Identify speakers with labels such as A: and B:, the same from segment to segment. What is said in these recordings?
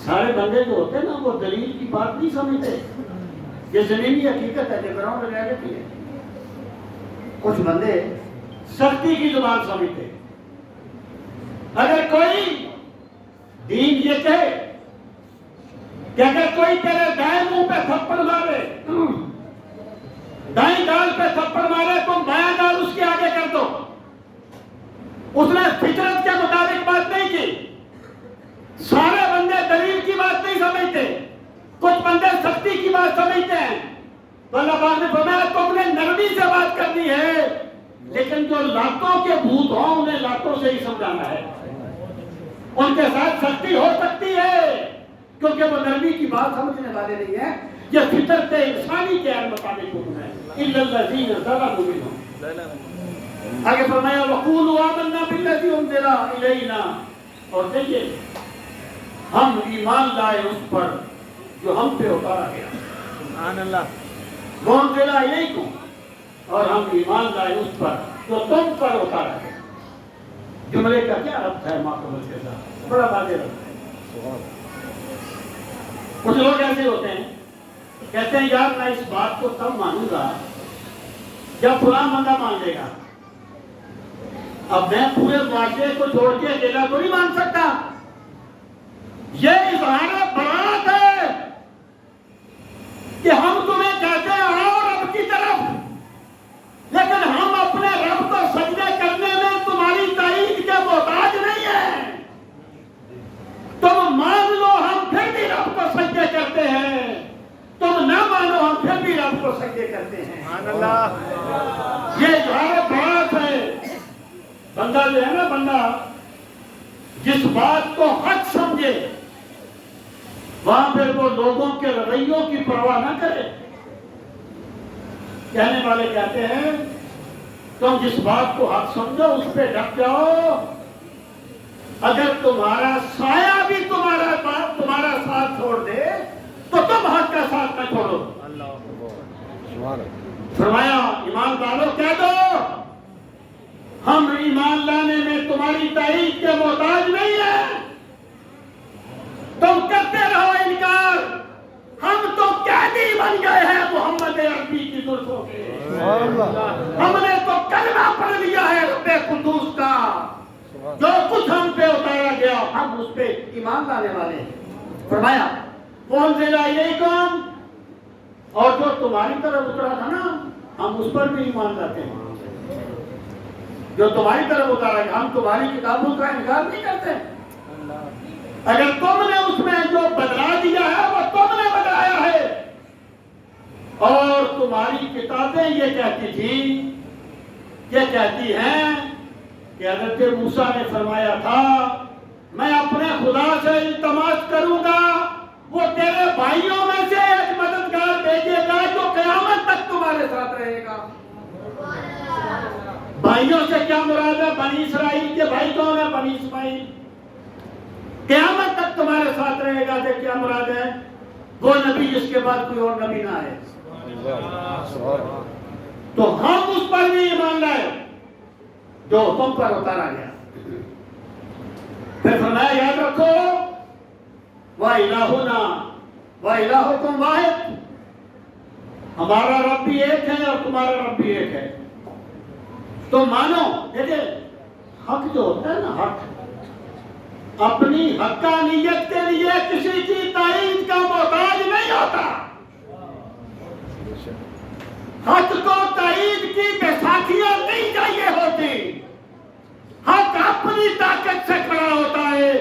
A: سارے بندے جو ہوتے ہیں نا وہ دلیل کی بات نہیں سمجھتے، یہ زمینی حقیقت ہے جو گراؤنڈ ریالٹی ہے۔ کچھ بندے سختی کی زبان سمجھتے، اگر کوئی دین یہ کہے کہ اگر کوئی تیرے دائیں منہ پہ تھپڑ مارے، دائیں گال پہ تھپڑ مارے، تم بایاں گال اس کے آگے کر دو، اس نے فطرت کے مطابق بات نہیں کی۔ سارے بندے دلیل کی بات نہیں سمجھتے، کچھ بندے سختی کی بات سمجھتے ہیں۔ تو اللہ پاک نے فرمایا تم نے نرمی سے بات کرنی ہے، لیکن جو لاتوں کے بھوت ہوں انہیں لاتوں سے ہی سمجھانا ہے، ان کے ساتھ سختی ہو سکتی ہے کیونکہ وہ نرمی کی بات سمجھنے والے نہیں ہیں۔ یہ فطرت انسانی کے مطابق حکم ہے، الا الذین ظلموا منہم۔ آگے فرمایا وقولوا آمنا بالذی انزل الینا، اور دیکھیے ہم ایمان لائے اس پر جو ہم پہ اتارا گیا،
B: سبحان اللہ،
A: وانزل الیکم، اور ہم ایمان لائے اس پر جو تم پر اتارا گیا۔ جملے کا کیا ربط ہے ماقبل کے ساتھ؟ بڑا واضح ربط ہے۔ کچھ لوگ ایسے ہوتے ہیں کہتے ہیں یار میں اس بات کو تب مانوں گا جب فلاں بندہ مان لے گا، اب میں پورے معاشرے کو چھوڑ کے اکیلا تو نہیں مان سکتا۔ یہ اظہار برات ہے کہ ہم تمہیں کہتے ہیں آؤ رب کی طرف، لیکن ہم اپنے رب کو سجدے کرنے میں تمہاری تائید کے محتاج نہیں ہیں۔ تم مان لو ہم پھر بھی رب کو سجدے کرتے ہیں، تم نہ مانو ہم پھر بھی رب کو سجدے کرتے ہیں۔
B: سبحان اللہ،
A: یہ اظہار برات ہے۔ بندہ جو ہے نا، بندہ جس بات کو حق سمجھے وہاں پھر وہ لوگوں کے رویوں کی پرواہ نہ کرے۔ کہنے والے کہتے ہیں تم جس بات کو حق سمجھو اس پہ ڈٹ جاؤ، اگر تمہارا سایہ بھی تمہارا ساتھ چھوڑ دے تو تم حق کا ساتھ نہ چھوڑو۔ فرمایا ایمان والو کہہ دو ہم ایمان لانے میں تمہاری تائید کے محتاج نہیں ہیں، تم کرتے رہو انکار، ہم تو قیدی بن گئے ہیں محمد عربی کی زلفوں کے، ہم نے تو کلمہ پڑھ لیا ہے رب قدوس کا، جو کچھ ہم پہ اتارا گیا ہم اس پہ ایمان لانے والے ہیں۔ فرمایا وانزل الیکم، اور جو تمہاری طرف اترا تھا نا ہم اس پر بھی ایمان لاتے ہیں، جو تمہاری طرف اتارا گیا ہم تمہاری کتابوں کا انکار نہیں کرتے۔ اگر تم نے اس میں جو بدلا دیا ہے وہ تم نے بدلایا ہے، اور تمہاری کتابیں یہ کہتی تھی، یہ کہتی ہیں کہ حضرت موسیٰ نے فرمایا تھا میں اپنے خدا سے التماس کروں گا وہ تیرے بھائیوں میں سے ایک مددگار بھیجے گا جو قیامت تک تمہارے ساتھ رہے گا۔ بھائیوں سے کیا مراد ہے؟ بنی اسرائیل کے بھائی کون ہے؟ بنی اسماعیل۔ قیامت تک تمہارے ساتھ رہے گا سے کیا مراد ہے؟ وہ نبی جس کے بعد کوئی اور نبی نہ ہے۔ تو ہم اس پر بھی ایمان لائے جو تم پر اتارا گیا۔ پھر فرمایا یاد رکھو وَإِلَٰهُنَا وَإِلَٰهُكُمْ وَاحِدٌ، ہمارا رب بھی ایک ہے اور تمہارا رب بھی ایک ہے۔ تو مانو، دیکھیں حق جو ہوتا ہے نا، حق اپنی حقانیت کے لیے کسی کی تائید کا محتاج نہیں ہوتا۔ حق کو تائید کی بیساکھیاں نہیں چاہیے ہوتی، حق اپنی طاقت سے کھڑا ہوتا ہے۔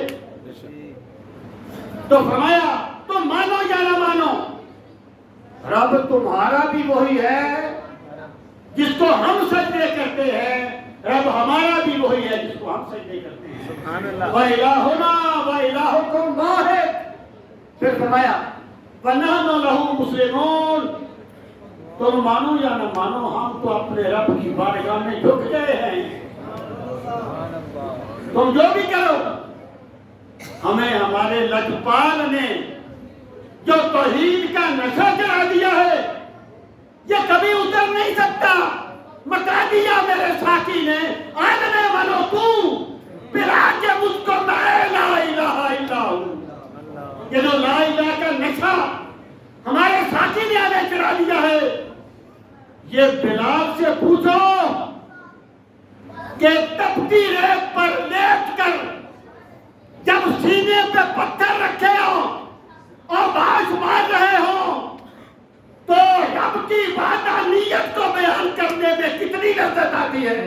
A: تو فرمایا تم مانو یا نہ مانو رب تمہارا بھی وہی ہے جس کو ہم سجدے کرتے ہیں، رب ہمارا بھی وہی ہے جس کو ہم سجدے کرتے ہیں۔
B: سبحان اللہ،
A: وَإِلَٰهُنَا وَإِلَٰهُكُمْ وَاحِدٌ۔ پھر فرمایا وَنَحْنُ لَهُ مُسْلِمُونَ، تم مانو یا نہ مانو ہم تو اپنے رب کی بارگاہ میں جھک گئے ہیں، تم جو بھی کرو۔ ہمیں ہمارے لجپال نے جو توحید کا نشہ چڑھا دیا ہے یہ کبھی اتر نہیں سکتا۔ مٹا دیا میرے ساقی نے عالم ملکوت پھر آ کے مجھ کو لا الہ الا ہوں، کہ جو لا الہ کا نشہ ہمارے ساتھی نے ہمیں چڑھا دیا ہے، یہ بلال سے پوچھو کہ تپتی ریت پر لیٹ کر جب سینے پہ پتھر رکھے ہو اور باش مار رہے ہو تو رب کی وحدانیت کو بیان کرنے میں کتنی لذت آتی ہے،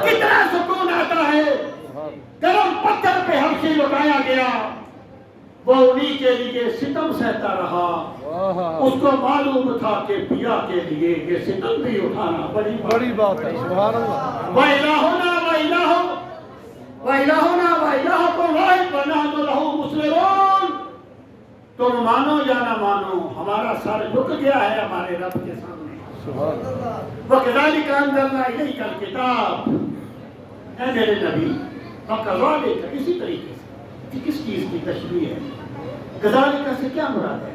A: کتنا سکون آتا ہے۔ گرم پتھر پہ حبشی لٹایا گیا، وہ انہی کے لیے ستم سہتا رہا، اس کو معلوم تھا کہ پیا کے لیے یہ ستم بھی اٹھانا بڑی بات ہے۔ سبحان اللہ۔ وَإِلَٰهُنَا وَإِلَٰهُكُمْ وَاحِدٌ وَنَحْنُ لَهُ مُسْلِمُونَ۔ تم مانو یا نہ مانو، ہمارا سر جھک گیا ہے ہمارے رب کے سامنے۔ وَكَذَلِكَ أَنزَلْنَا إِلَيْكَ الْكِتَابَ، اے میرے نبی، وَكَذَلِكَ، اسی طریقے سے، کس چیز کی تشبیہ ہے؟ کذالک سے کیا مراد ہے؟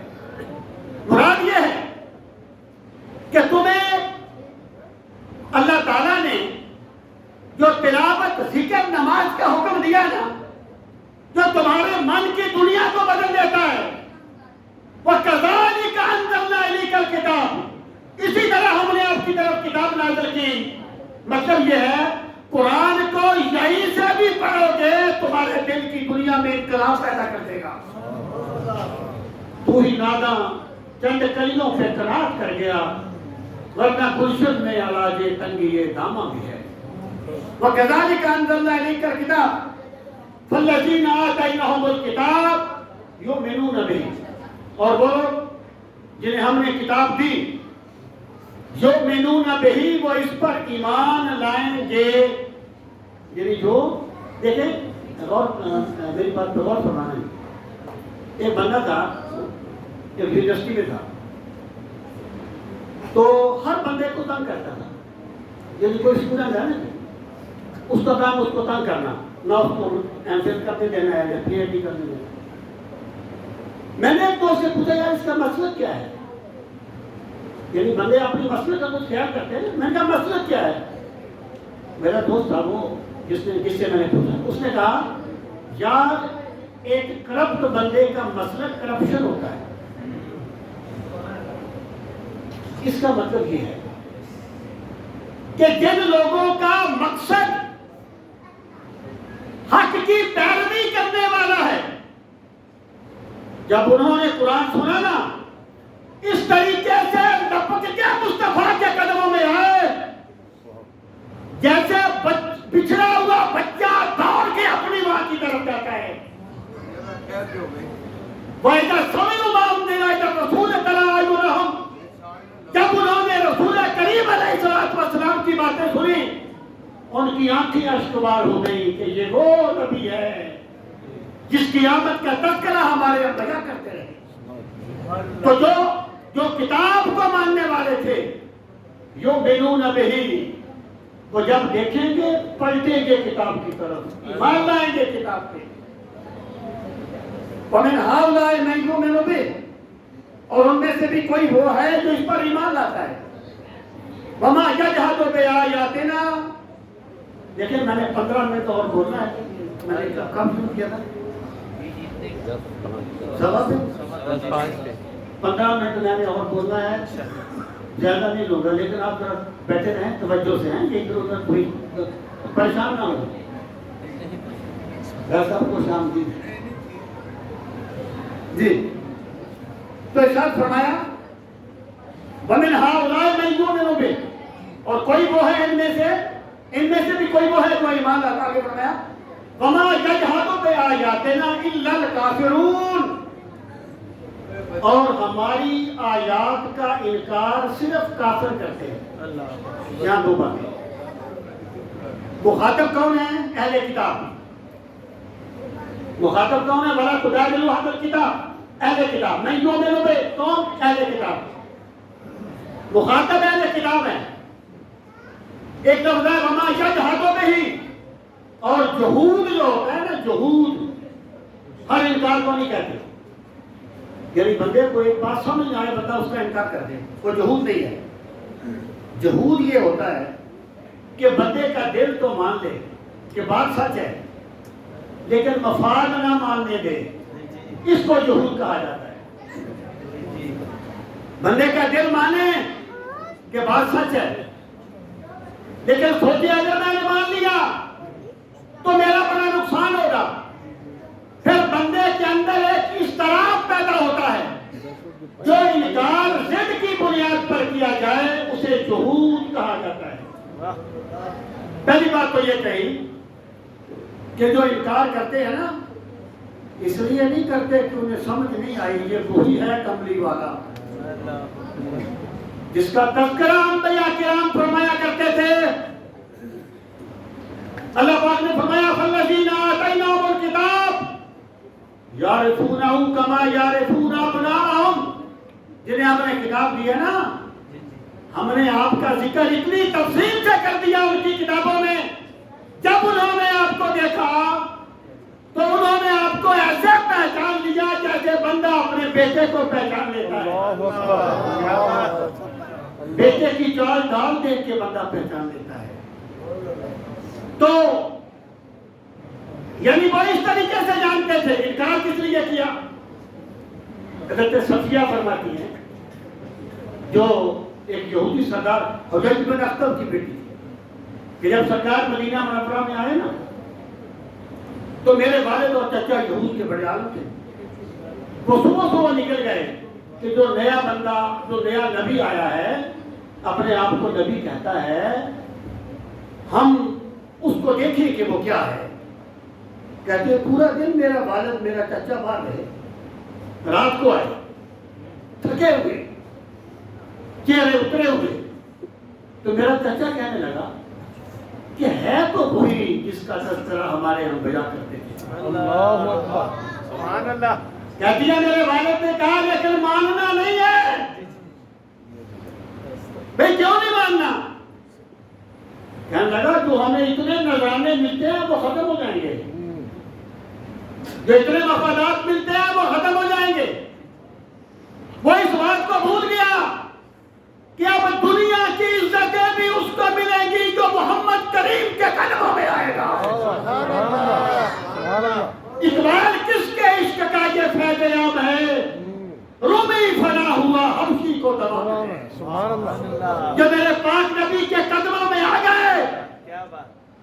A: مراد یہ ہے کہ تمہیں اللہ تعالیٰ نے جو تلاوت، ذکر، نماز کا حکم دیا نا، جو تمہارے من کی دنیا کو بدل دیتا ہے، وَكَذَلِكَ أَنزَلْنَا إِلَيْكَ الْكِتَابَ، اسی طرح ہم نے آپ کی طرف کتاب نازل کی۔ مطلب یہ ہے قرآن کو یہیں سے بھی پڑھو گے تمہارے دل کی دنیا میں انقلاب پیدا کر دے گا۔ تو ہی ناداں چند کلیوں پہ قناعت کر گیا، ورنہ گلشن میں علاج تنگی دامہ بھی ہے۔ وَكَذَلِكَ أَنزَلْنَا إِلَيْكَ الْكِتَابَ فَالَّذِينَ آتَيْنَاهُمُ الْكِتَابَ يُؤْمِنُونَ بِهِ، اور وہ جنہیں ہم نے کتاب دی، یؤمنون بہی، وہ اس پر ایمان لائیں گے۔ یعنی جو دیکھیں، میری بات پہ غور فرمانا ہے۔ ایک بندہ تھا، ایک یونیورسٹی میں تھا، تو ہر بندے کو تنگ کرتا تھا۔ یعنی کوئی اسٹوڈنٹ ہے نا، اس کا کام اس کو تنگ کرنا، نہ اس کو ایم فل کرنے دینا ہے یا پی ایچ ڈی کرنے دینا۔ میں نے ایک دوست سے پوچھا، یار اس کا مسئلہ کیا ہے؟ یعنی بندے اپنی مسئلے کا کچھ خیال کرتے ہیں۔ میں نے کہا مسئلہ کیا ہے؟ میرا دوست تھا وہ جس سے میں نے پوچھا، اس نے کہا یار ایک کرپٹ بندے کا مسئلہ کرپشن ہوتا ہے۔ اس کا مطلب یہ ہے کہ جن لوگوں کا مقصد حق کی پیروی کرنے والا ہے، جب انہوں نے قرآن سنا نا، اس طریقے سے لپک کے مصطفیٰ کے قدموں میں آئے، جیسے بچھڑا ہوا بچہ دوڑ کے اپنی ماں کی طرف جاتا ہے۔ وَإِذَا سَمِعُوا مَا أُنزِلَ إِلَى الرَّسُولِ تَرَىٰ أَعْيُنَهُمْ، جب انہوں نے رسول کریم علیہ السلام کی باتیں سنی، ان کی آنکھیں اشکبار ہو گئی کہ یہ وہ نبی ہے جس کی آمد کا تذکرہ ہمارے یہاں بیان کرتے رہے۔ تو جو کتاب کو ماننے والے تھے، یؤمنون بہ، وہ جب دیکھیں گے پلٹیں گے کتاب کی طرف، ایمان لائیں گے کتاب پہ۔ وَمِنْ هَؤُلَاءِ مَن يُؤْمِنُ بِهِ، اور ان میں سے بھی کوئی وہ ہے جو اس پر ایمان لاتا ہے۔ وَمَا يَجْحَدُ بِآيَاتِنَا، دیکھیں میں نے 15 منٹ اور بولنا ہے، میں نے کب شروع کیا تھا؟ 15 منٹ میں نے اور بولنا ہے، زیادہ نہیں لوں گا، لیکن آپ ذرا بیٹھے رہیں توجہ سے ہیں، کہ ادھر ادھر کوئی پریشان نہ ہو۔ سب کو شام کی جی تو ارشاد فرمایا وَمِنْ هَؤُلَاءِ مَن يُؤْمِنُ بِهِ، اور کوئی وہ ہے ان میں سے بھی کوئی وہ ہے جو ایمان لاتا۔ آگے فرمایا وَمَا يَجْحَدُ بِآيَاتِنَا إِلَّا الْكَافِرُونَ، اور ہماری آیات کا انکار صرف کافر کرتے ہیں۔ یہاں دو باتیں، مخاطب کون ہے؟ اہل کتاب۔ مخاطب کون ہے؟ وَلَا تُجَادِلُوا أَهْلَ الْكِتَابِ، اہل کتاب۔ مَن يُؤْمِنُ بِهِ، کون؟ اہل کتاب۔ مخاطب اہل کتاب ہے۔ ایک لفظ ہے وَمَا يَجْحَدُ بِهِ، اور جہود جو ہوتا ہے نا، جہود ہر انکار کو نہیں کہتے، یعنی بندے کو ایک بات سمجھ آئے بندہ اس کا انکار کر دے، وہ جہود نہیں ہے۔ جہود یہ ہوتا ہے کہ بندے کا دل تو مان لے کہ بات سچ ہے، لیکن مفاد نہ ماننے دے، اس کو یہود کہا جاتا ہے۔ بندے کا دل مانے کہ بات سچ ہے، لیکن سوچے اگر میں نے مان لیا تو میرا بڑا نقصان ہوگا، پھر بندے کے اندر ایک اضطراب پیدا ہوتا ہے۔ جو انکار ضد کی بنیاد پر کیا جائے اسے جہود کہا جاتا ہے۔ پہلی بات تو یہ کہی کہ جو انکار کرتے ہیں نا، اس لیے نہیں کرتے کہ انہیں سمجھ نہیں آئی، یہ وہی ہے کملی والا جس کا تذکرہ انبیاء کرام فرمایا کرتے تھے۔ اللہ پاک نے فرمایا فَالَّذِينَ آتَيْنَاهُمُ الْكِتَابَ يَعْرِفُونَهُ كَمَا يَعْرِفُونَ أَبْنَاءَهُمْ، جنہیں ہم نے کتاب دی ہے نا، ہم نے آپ کا ذکر اتنی تفصیل سے کر دیا ان کی کتابوں میں، جب انہوں نے آپ کو دیکھا تو انہوں نے آپ کو ایسے پہچان لیا جیسے بندہ اپنے بیٹے کو پہچان لیتا ہے۔ بیٹے کی چال ڈال دیکھ کے بندہ پہچان لیتا ہے۔ تو یعنی وہ اس طریقے سے جانتے تھے۔ انکار کس لیے کیا؟ حضرت صفیہ فرماتی ہیں، جو ایک یہودی سردار حجیج بن اخطب کی بیٹی تھی، کہ جب سرکار مدینہ منورہ میں آئے نا تو میرے والد اور چچا یہود کے بڑے عالم تھے، وہ صبح صبح نکل گئے کہ جو نیا بندہ، جو نیا نبی آیا ہے، اپنے آپ کو نبی کہتا ہے، ہم اس کو دیکھیں کہ وہ کیا ہے۔ کہتے ہیں پورا دن میرا والد میرا چچا باہر رہے، رات کو آئے تھکے ہوئے، چہرے اترے ہوئے، تو میرا چچا کہنے لگا کہ ہے تو وہی جس کا تذکرہ ہمارے ہم بیان کرتے تھے۔
B: اللہ اکبر، سبحان اللہ۔
A: کہتی ہے میرے والد نے کہا لیکن ماننا نہیں ہے۔ بھئی کیوں نہیں ماننا؟ کہنے لگا جو ہمیں اتنے نذرانے ملتے ہیں وہ ختم ہو جائیں گے، جو اتنے مفادات ملتے ہیں وہ ختم ہو جائیں گے۔ وہ اس بات کو بھول گیا کہ اب دنیا کی عزتیں بھی اس کو ملیں گی جو محمد کریم کے قدموں میں آئے گا۔ اقبال کس کے عشق کا یہ فیض عام ہے، رومی فنا ہوا حبشی کو دبا ہے۔ جو میرے پاک نبی کے قدموں میں آ گئے،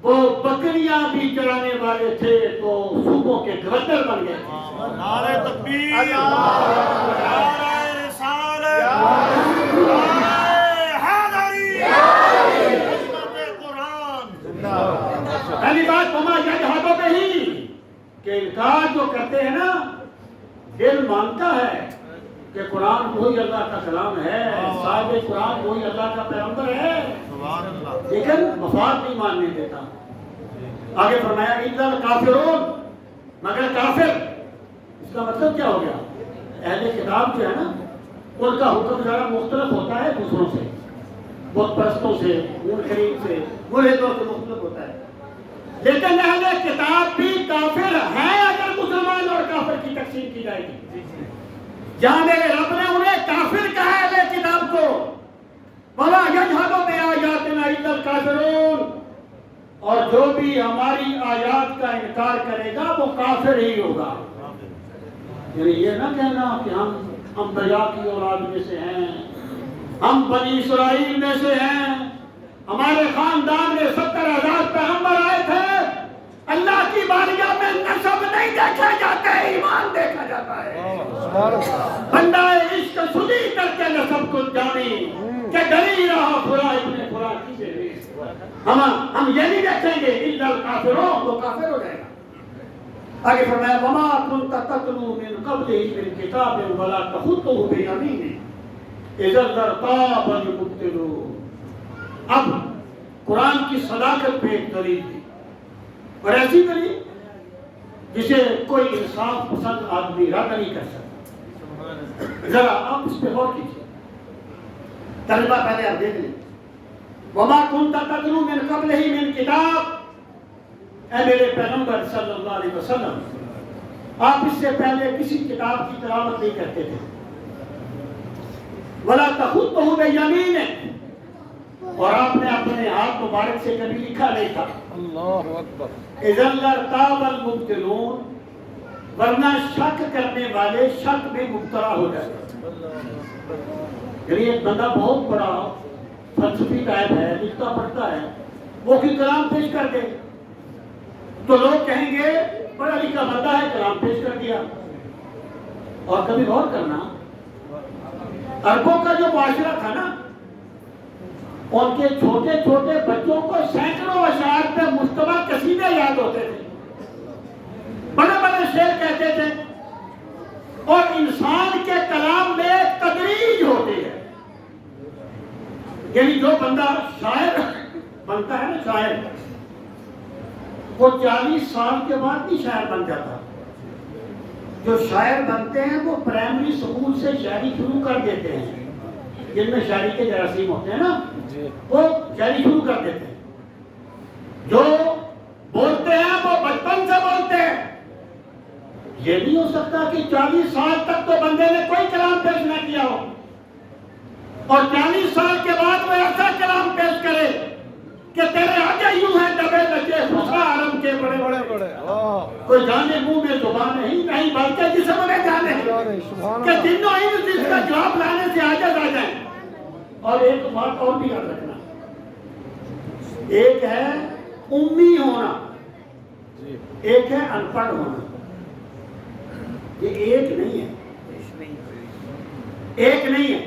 A: وہ بکریاں بھی چرانے والے تھے تو صوبوں کے گورنر بن گئے تھے۔
B: نعرہ تکبیر، نعرہ رسالت، نعرہ حیدری، خدمت قرآن۔
A: پہلی بات وما یجحدوا بہ، کہ انکار جو کرتے ہیں نا، دل مانتا ہے کہ قرآن وہی اللہ کا کلام ہے، صاحب قرآن وہی اللہ کا پیغمبر ہے، لیکن مفاد نہیں ماننے دیتا۔ آگے فرمایا اِلَّا الْكَافِرُونَ، مگر کافر۔ اس کا مطلب کیا ہو گیا؟ اہل کتاب جو ہے نا، ان کا حکم ذرا مختلف ہوتا ہے دوسروں سے، بت پرستوں سے، منکرین سے، ملحدوں سے مختلف ہوتا ہے، لیکن اہل کتاب بھی کافر ہیں اگر مسلمان اور کافر کی تقسیم کی جائے گی۔ جہاں میرے رب نے انہیں کافر کہا ہے اہل کتاب کو، وَلَا يَجْحَدُ بِآيَاتِنَا إِلَّا الْكَافِرُونَ، اور جو بھی ہماری آیات کا انکار کرے گا وہ کافر ہی ہوگا۔ یعنی یہ نہ کہنا کہ ہم انبیاء کی اولاد میں سے ہیں، ہم بنی اسرائیل میں سے ہیں، ہمارے خاندان میں 70,000 پیغمبر آئے تھے۔ اللہ کی بارگاہ میں نسب نہیں دیکھے جاتے، ایمان دیکھا جاتا ہے۔ بندہ عشق سدی کر کے نسب کو جانی کہ ڈری رہا فلاں ابن فلاں کی سے ہم یہ نہیں دیکھیں گے الا الکافرون، وہ کافر ہو جائے گا۔ آگے فرمایا وما كنت تتلو من قبله من كتاب ولا تخطه بيمينك اذا لارتاب المبطلون۔ اب قرآن کی صداقت پہ ایک دلیل تھی، اور ایسی دلیل جسے کوئی انصاف پسند آدمی رد نہیں کر سکتا۔ ذرا آپ اس پہ غور کیجیے، ترجمہ پہلے آپ دیکھ لیں۔ وما كنت تتلو من قبله من کتاب، اے میرے پیغمبر صلی اللہ علیہ وسلم، آپ اس سے پہلے کسی کتاب کی تلاوت نہیں کرتے تھے۔ ولا تخطه بيمينك، اور آپ نے اپنے ہاتھ مبارک سے کبھی لکھا نہیں تھا۔
B: اللہ اکبر۔
A: اذا لارتاب المبطلون، ورنہ شک کرنے والے شک میں مبتلا ہو جائے. یعنی ایک بندہ بہت بڑا فلسفی ٹائپ ہے، لکھتا پڑھتا ہے، وہ کوئی کلام پیش کر دے تو لوگ کہیں گے پڑھا لکھا بندہ ہے، کلام پیش کر دیا. اور کبھی غور کرنا، عربوں کا جو معاشرہ تھا نا، ان کے چھوٹے چھوٹے بچوں کو سینکڑوں اشعار پہ مشتمل قصیدے یاد ہوتے تھے، بڑے بڑے شعر کہتے تھے. اور انسان کے کلام میں ایک تدریج ہوتی ہے. یعنی جو بندہ شاعر بنتا ہے نا، شاعر، وہ 40 سال کے بعد بھی شاعر بن جاتا. جو شاعر بنتے ہیں وہ پرائمری اسکول سے شاعری شروع کر دیتے ہیں، جن میں شاعری کے جراثیم ہوتے ہیں نا، وہ شاعری شروع کر دیتے ہیں. جو بولتے ہیں وہ بچپن سے بولتے ہیں. یہ نہیں ہو سکتا کہ 40 سال تک تو بندے نے کوئی کلام پیش نہ کیا ہو اور 40 سال کے بعد وہ ایسا کلام پیش کرے کہ تیرے آگے یوں ہے دبے لگے خسرا عرب کے بڑے بڑے. کوئی جانے منہ میں زبان نہیں بلکہ جسم میں جانے کہ تینوں ہی جس کا جواب لانے سے عاجز آ جائیں. اور ایک بات اور بھی یاد رکھنا، ایک ہے امی ہونا، ایک ہے ان پڑھ ہونا. یہ ایک نہیں ہے، ایک نہیں ہے.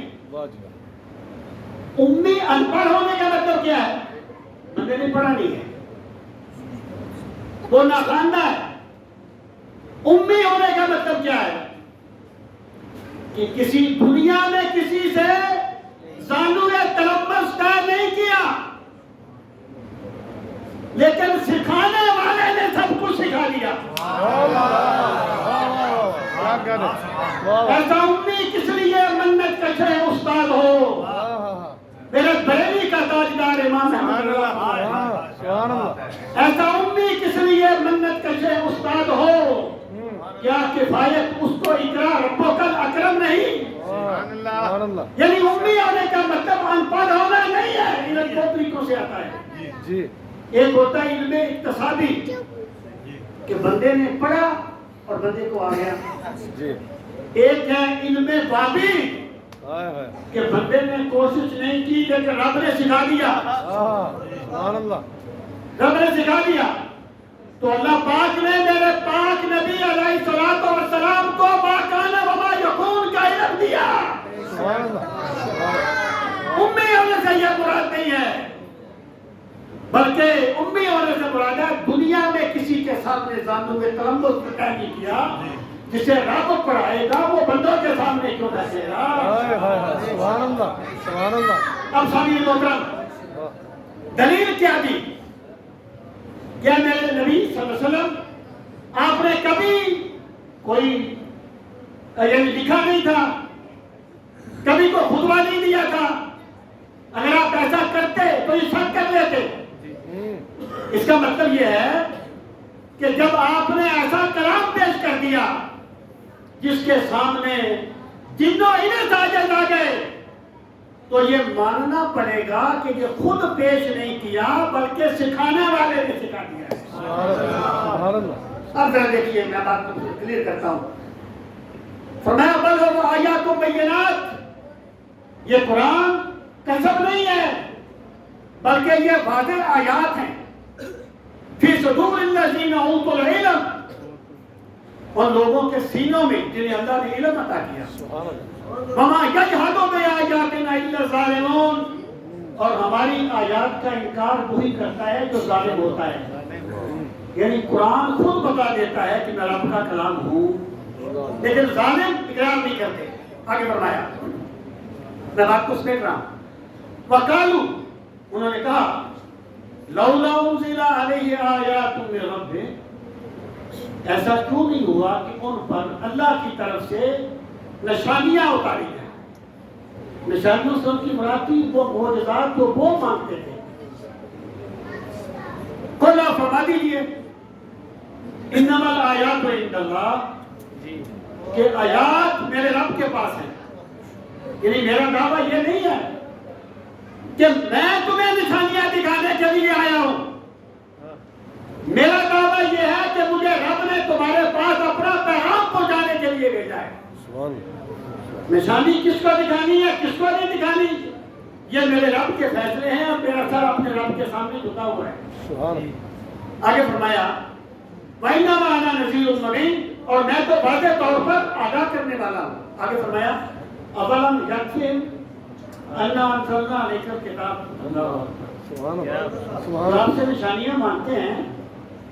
A: امی ان پڑھ ہونے کا مطلب کیا ہے؟ بندے نے پڑھا نہیں ہے، وہ ناخواندہ ہے. امی ہونے کا مطلب کیا ہے؟ کہ کسی دنیا میں کسی سے زانوئے تلمس طے نہیں کیا، لیکن سکھانے والے نے سب کچھ سکھا دیا. ایسا امی کس لیے منت کشے استاد ہو، میرے بریلی کا تاجدار امام احمد. ایسا امی کس لیے منت کشے استاد ہو، کیا کفایت اس کو اقرا ربک الاکرم نہیں. یعنی امی ہونے کا مطلب ان پڑھ ہونا نہیں ہے. علم دو طریقوں سے آتا ہے. ایک ہوتا ہے علم اقتصادی کہ بندے نے پڑھا اور بندے کو آ گیا. ایک ہے علم بابی کہ بندے نے کوشش نہیں کی لیکن رب نے سکھا دیا. رب نے سکھا دیا. تو اللہ پاک نے میرے پاک نبی علیہ الصلوۃ والسلام کو ما کان وما یکون کا علم دیا. امی ہونے سے یہ مراد نہیں ہے، بلکہ امی ہونے سے مراد ہے دنیا میں کسی کے سامنے زانوں میں تلمس طے نہیں کیا. جسے رب پڑھائے گا وہ بندوں کے سامنے کیوں بیٹھے گا.
C: سبحان اللہ سبحان اللہ.
A: اب سامنے محترم دلیل کیا دی؟ کیا میرے نبی صلی اللہ علیہ وسلم آپ نے کبھی کوئی یعنی لکھا نہیں تھا، کبھی کوئی خطبہ نہیں دیا تھا؟ اگر آپ ایسا کرتے تو یہ شک کر لیتے. اس کا مطلب یہ ہے کہ جب آپ نے ایسا کلام پیش کر دیا جس کے سامنے جنوں انہیں عاجز آ گئے، تو یہ ماننا پڑے گا کہ یہ خود پیش نہیں کیا بلکہ سکھانے والے نے سکھا دیا ہے. اب ذرا دیکھیے، میں بات کو کلیئر کرتا ہوں. فرمایا بل وہ آیات و بینات، یہ قرآن کذب نہیں ہے بلکہ یہ واضح آیات ہیں. فی صدور الذین اوتوا العلم، ان لوگوں کے سینوں میں جنہیں اللہ نے علم عطا کیا. وما یجحد بآیاتنا الا الظالمون، اور ہماری آیات کا انکار وہی کرتا ہے جو ظالم ہوتا ہے. یعنی قرآن خود بتا دیتا ہے کہ میں رب کا کلام ہوں، لیکن ظالم اقرار نہیں کرتے. آگے فرمایا، میں بات کو سمیٹ رہا ہوں. وقالوا، انہوں نے کہا، لولا انزل علیہ آیات من ربہ، ایسا کیوں نہیں ہوا کہ ان پر اللہ کی طرف سے نشانیاں اتاری جائیں. نشانیوں سے ان کی مراد تھی وہ معجزات جو وہ مانگتے تھے. قل آپ فرما دیجیے انما الآیات عند اللہ، کہ آیات میرے رب کے پاس ہیں. یعنی میرا دعویٰ یہ نہیں ہے کہ میں تمہیں نشانیاں دکھانے کے لیے آیا ہوں. میرا دعویٰ یہ ہے کہ مجھے رب نے تمہارے پاس اپنا پیغام
C: سبحان
A: نشانی کس کو دکھانی ہے کس کو نہیں دکھانی، یہ میرے رب کے فیصلے ہیں اور میرا سر اپنے رب کے سامنے جھکا ہوا ہے۔
C: سبحان
A: آگے فرمایا وَإِنَّمَا أَنَا نَذِيرٌ مُّبِينٌ، اور میں تو واضح طور پر آگاہ کرنے والا ہوں۔ آگے فرمایا أَوَلَمْ يَكْفِهِمْ أَنَّا أَنزَلْنَا عَلَيْكَ الْكِتَابَ،
C: سبحان اللہ سبحان
A: آپ
C: اللہ
A: سے نشانیاں مانتے ہیں،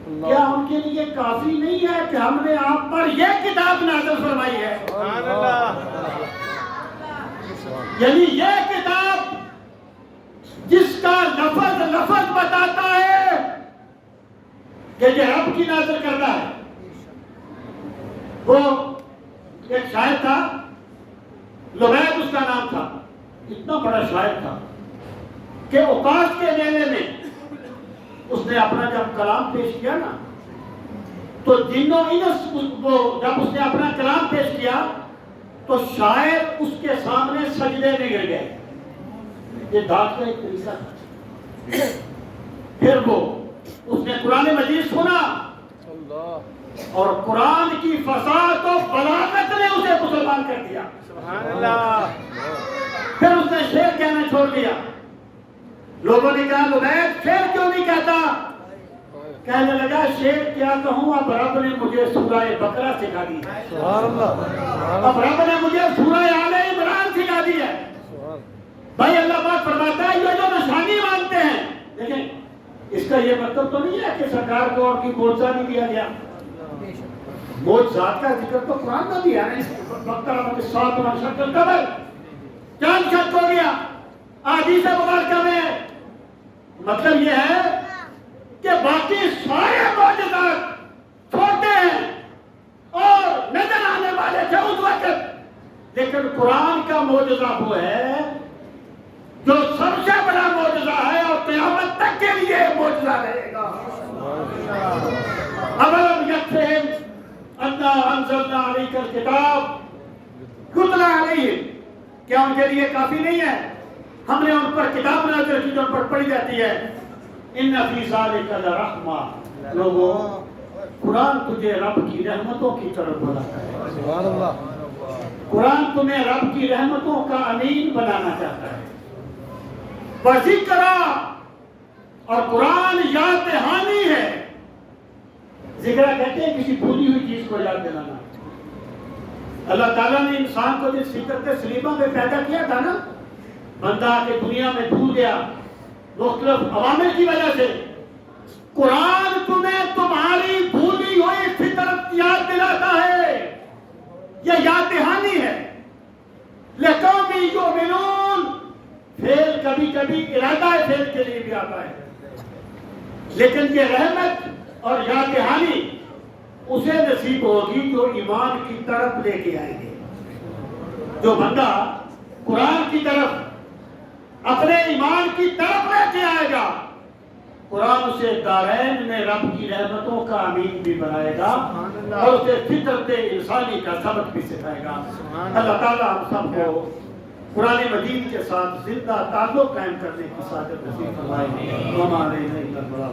A: کیا ان کے لیے کافی نہیں ہے کہ ہم نے آپ پر یہ کتاب نازل فرمائی ہے؟
B: سبحان اللہ،
A: یعنی یہ کتاب جس کا لفظ لفظ بتاتا ہے کہ یہ رب کی نازل کرتا ہے۔ وہ ایک شاعر تھا، لبید اس کا نام تھا، اتنا بڑا شاعر تھا کہ اوقاف کے میلے میں اس نے اپنا جب کلام پیش کیا نا تو جنوں انس وہ جب اس نے اپنا کلام پیش کیا تو شاعر اس کے سامنے سجدے میں گر گئے۔ یہ داد کا ایک طریقہ تھا۔ پھر وہ اس نے قرآن مجید سنا
C: اللہ
A: اور قرآن کی فصاحت و بلاغت نے اسے مسلمان کر دیا۔
B: سبحان اللہ،
A: پھر اس نے شعر کہنا چھوڑ دیا۔ لوگوں نے کہا لبید شعر کیوں نہیں کہتا؟ کہنے لگا شعر کیا کہوں، اب رب نے مجھے سورہ بقرہ سکھا دی ہے،
C: سبحان اللہ
A: اب رب نے مجھے سورہ آل عمران سکھا دی ہے۔
C: سبحان
A: بھائی اللہ پاک فرماتا ہے یہ جو نشانی مانتے ہیں، دیکھیں اس کا یہ مطلب تو نہیں ہے کہ سرکار کو اور کی معجزہ نہیں دیا گیا۔ معجزات کا ذکر تو قرآن میں بھی ہے نا، بقرہ سات شق القمر، چاند شق ہو گیا، احادیث مبارکہ میں مطلب یہ ہے کہ باقی سارے معجزات چھوٹے ہیں اور نظر آنے والے تھے اس وقت، لیکن قرآن کا معجزہ وہ ہے جو سب سے بڑا معجزہ ہے اور قیامت تک کے لیے معجزہ رہے گا۔ اولم یکفہم انا انزلنا علیک الکتاب یتلی علیہم، کیا ان کے لیے کافی نہیں ہے ہم نے ان پر کتاب نازل کی جو ان پر پڑھی جاتی ہے؟ ان فی ذلک لرحمہ، لوگوں قرآن تجھے رب کی رحمتوں کی طرف بلاتا ہے،
C: سبحان اللہ
A: قرآن تمہیں رب کی رحمتوں کا امین بنانا چاہتا ہے۔ وذکرہ، اور قرآن یاد دہانی ہے۔ ذکرہ کہتے ہیں کسی بھولی ہوئی چیز کو یاد دلانا۔ اللہ تعالیٰ نے انسان کو جس فطرت سلیمہ میں پیدا کیا تھا نا، بندہ کے دنیا میں بھول گیا مختلف عوامل کی وجہ سے، قرآن تمہیں تمہاری بھولی ہوئی فطرت یاد دلاتا ہے، یہ یاد دہانی ہے۔ لِقَوْمٍ يُؤْمِنُونَ، فعل کبھی کبھی ارادہ فعل کے لیے بھی آتا ہے، لیکن یہ رحمت اور یاد دہانی اسے نصیب ہوگی جو ایمان کی طرف لے کے آئیں گے۔ جو بندہ قرآن کی طرف اپنے ایمان کی طرف لے کے آئے گا، قرآن اسے دارین میں رب کی رحمتوں کا امین بھی بنائے گا اور اسے فطرت انسانی کا سبق بھی سکھائے گا۔ اللہ تعالیٰ ہم سب کو قرآن مجید کے ساتھ زندہ تعلق قائم کرنے کی سعادت نصیب فرمائے۔ وما علینا الا البلاغ۔